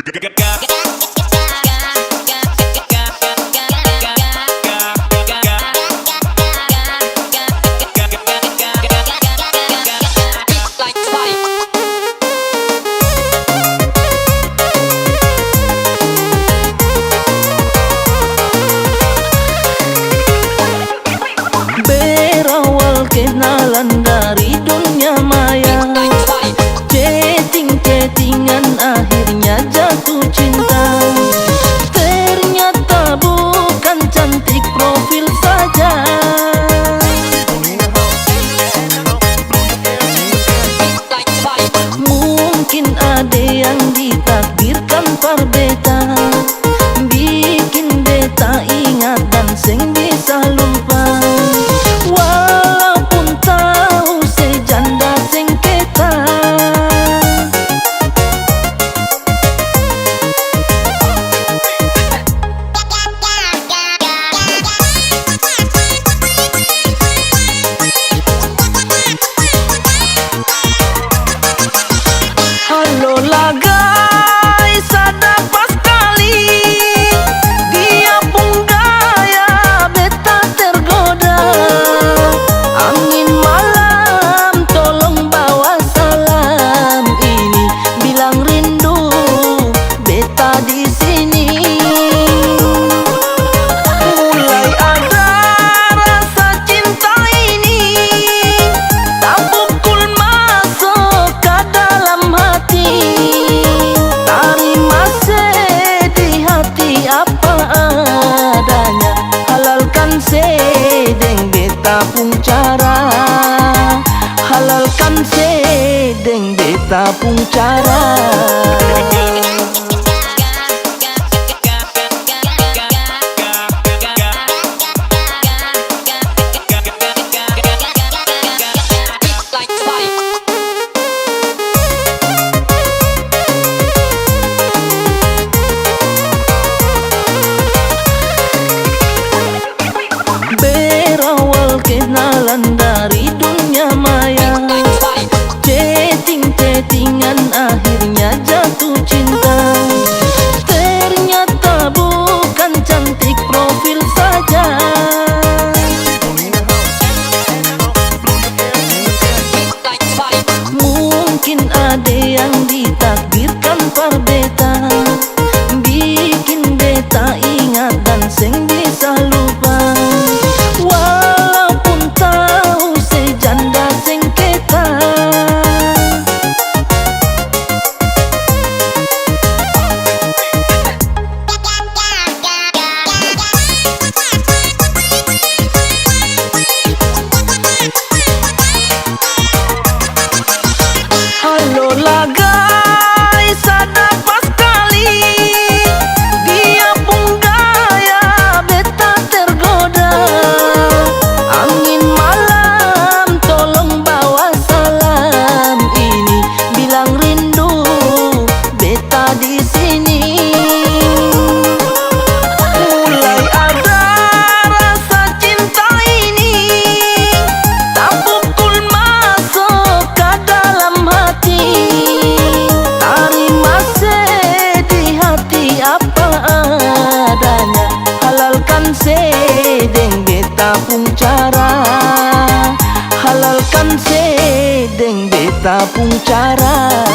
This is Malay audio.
Berawal kenalan dari dunia maya, chatting-chattingan akhirnya jatuh cinta. Ternyata bukan cantik profil saja, mungkin ada yang ditakdirkan par beta, bikin beta ingat dan seng bisa lupa. Walaupun tahu sejanda sengketa, halo lah guys, ada pas kali dia pun gaya beta tergoda. Angin malam tolong bawa salam ini, bilang rindu beta di sini. Mulai ada rasa cinta ini, tak pukul masuk ke dalam hati. Terima sedih hati apa adanya, halalkan sedeng beta pun cara, halalkan sedeng beta pun cara. Berawal kenalan dari dunia maya, chatting-chattingan akhirnya jatuh cinta. Ternyata bukan cantik profil saja, mungkin ada yang ditakdirkan par beta, bikin beta ingat dan seng bisa lupa. Walaupun tahu sejanda sengketa, halo lah guys, ada pas kali dia pun gaya beta tergoda. Angin malam tolong bawa salam ini, bilang rindu beta di sini. Mulai ada rasa cinta ini, tak pukul masuk ke dalam hati. Terima sedih hati apa adanya, halalkan sedeng beta pun cara, halalkan sedeng beta pun cara.